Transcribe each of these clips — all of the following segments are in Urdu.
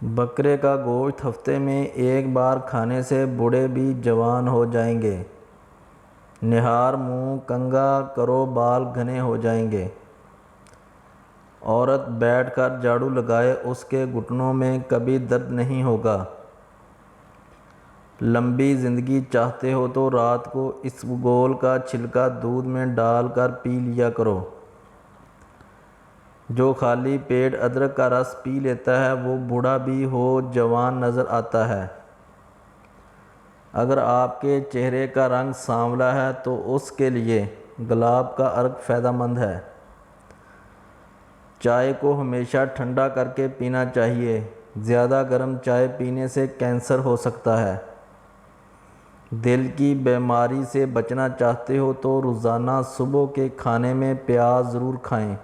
بکرے کا گوشت ہفتے میں ایک بار کھانے سے بوڑھے بھی جوان ہو جائیں گے۔ نہار منہ کنگا کرو بال گھنے ہو جائیں گے۔ عورت بیٹھ کر جھاڑو لگائے اس کے گھٹنوں میں کبھی درد نہیں ہوگا۔ لمبی زندگی چاہتے ہو تو رات کو اسبگول کا چھلکا دودھ میں ڈال کر پی لیا کرو۔ جو خالی پیٹ ادرک کا رس پی لیتا ہے وہ بوڑھا بھی ہو جوان نظر آتا ہے۔ اگر آپ کے چہرے کا رنگ سانولا ہے تو اس کے لیے گلاب کا عرق فائدہ مند ہے۔ چائے کو ہمیشہ ٹھنڈا کر کے پینا چاہیے۔ زیادہ گرم چائے پینے سے کینسر ہو سکتا ہے۔ دل کی بیماری سے بچنا چاہتے ہو تو روزانہ صبح کے کھانے میں پیاز ضرور کھائیں،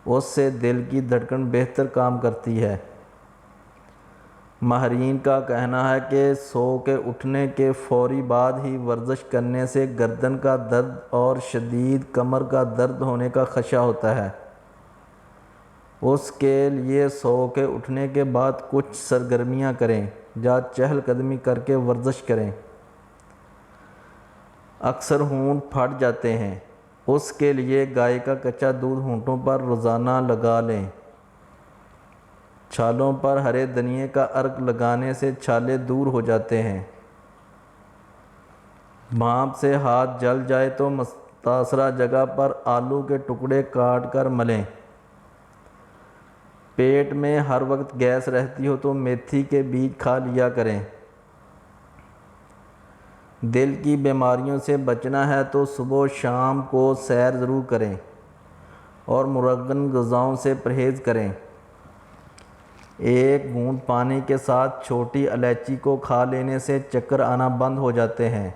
اس سے دل کی دھڑکن بہتر کام کرتی ہے۔ ماہرین کا کہنا ہے کہ سو کے اٹھنے کے فوری بعد ہی ورزش کرنے سے گردن کا درد اور شدید کمر کا درد ہونے کا خدشہ ہوتا ہے۔ اس کے لیے سو کے اٹھنے کے بعد کچھ سرگرمیاں کریں یا چہل قدمی کر کے ورزش کریں۔ اکثر ہونٹ پھٹ جاتے ہیں، اس کے لیے گائے کا کچا دودھ ہونٹوں پر روزانہ لگا لیں۔ چھالوں پر ہرے دھنیے کا عرق لگانے سے چھالے دور ہو جاتے ہیں۔ بھانپ سے ہاتھ جل جائے تو متاثرہ جگہ پر آلو کے ٹکڑے کاٹ کر ملیں۔ پیٹ میں ہر وقت گیس رہتی ہو تو میتھی کے بیج کھا لیا کریں۔ دل کی بیماریوں سے بچنا ہے تو صبح و شام کو سیر ضرور کریں اور مرغن غذاؤں سے پرہیز کریں۔ ایک گھونٹ پانی کے ساتھ چھوٹی الائچی کو کھا لینے سے چکر آنا بند ہو جاتے ہیں۔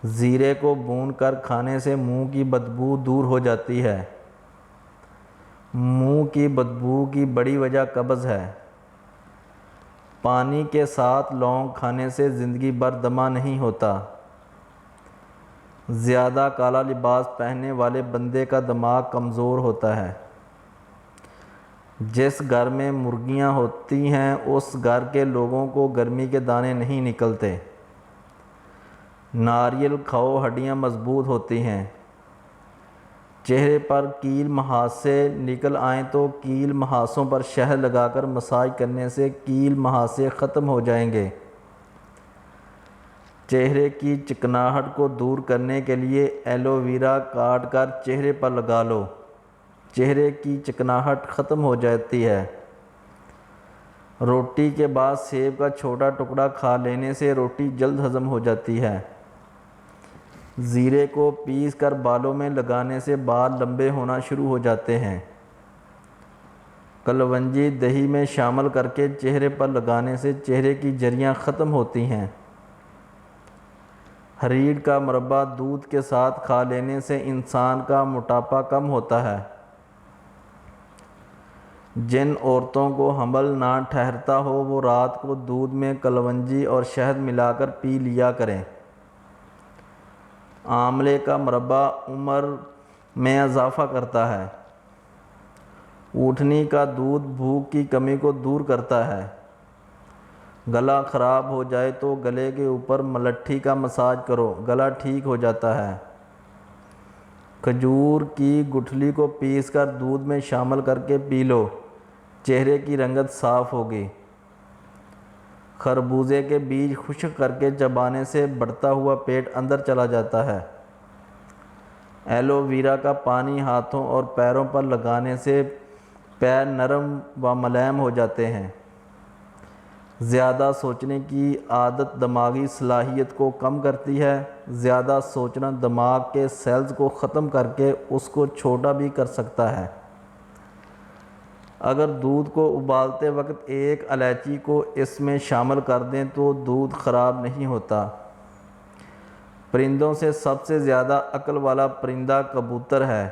زیرے کو بھون کر کھانے سے منہ کی بدبو دور ہو جاتی ہے۔ منہ کی بدبو کی بڑی وجہ قبض ہے۔ پانی کے ساتھ لونگ کھانے سے زندگی بھر دمہ نہیں ہوتا۔ زیادہ کالا لباس پہننے والے بندے کا دماغ کمزور ہوتا ہے۔ جس گھر میں مرغیاں ہوتی ہیں اس گھر کے لوگوں کو گرمی کے دانے نہیں نکلتے۔ ناریل کھاؤ، ہڈیاں مضبوط ہوتی ہیں۔ چہرے پر کیل مہاسے نکل آئیں تو کیل مہاسوں پر شہد لگا کر مساج کرنے سے کیل مہاسے ختم ہو جائیں گے۔ چہرے کی چکناہٹ کو دور کرنے کے لیے ایلو ویرا کاٹ کر چہرے پر لگا لو، چہرے کی چکناہٹ ختم ہو جاتی ہے۔ روٹی کے بعد سیب کا چھوٹا ٹکڑا کھا لینے سے روٹی جلد ہضم ہو جاتی ہے۔ زیرے کو پیس کر بالوں میں لگانے سے بال لمبے ہونا شروع ہو جاتے ہیں۔ کلونجی دہی میں شامل کر کے چہرے پر لگانے سے چہرے کی جریاں ختم ہوتی ہیں۔ ہریڑ کا مربع دودھ کے ساتھ کھا لینے سے انسان کا موٹاپا کم ہوتا ہے۔ جن عورتوں کو حمل نہ ٹھہرتا ہو وہ رات کو دودھ میں کلونجی اور شہد ملا کر پی لیا کریں۔ آملے کا مربع عمر میں اضافہ کرتا ہے۔ اونٹنی کا دودھ بھوک کی کمی کو دور کرتا ہے۔ گلا خراب ہو جائے تو گلے کے اوپر ملٹھی کا مساج کرو، گلا ٹھیک ہو جاتا ہے۔ کھجور کی گٹھلی کو پیس کر دودھ میں شامل کر کے پی لو، چہرے کی رنگت صاف ہوگی۔ خربوزے کے بیج خشک کر کے چبانے سے بڑھتا ہوا پیٹ اندر چلا جاتا ہے۔ ایلو ویرا کا پانی ہاتھوں اور پیروں پر لگانے سے پیر نرم و ملائم ہو جاتے ہیں۔ زیادہ سوچنے کی عادت دماغی صلاحیت کو کم کرتی ہے۔ زیادہ سوچنا دماغ کے سیلز کو ختم کر کے اس کو چھوٹا بھی کر سکتا ہے۔ اگر دودھ کو ابالتے وقت ایک الائچی کو اس میں شامل کر دیں تو دودھ خراب نہیں ہوتا۔ پرندوں سے سب سے زیادہ عقل والا پرندہ کبوتر ہے۔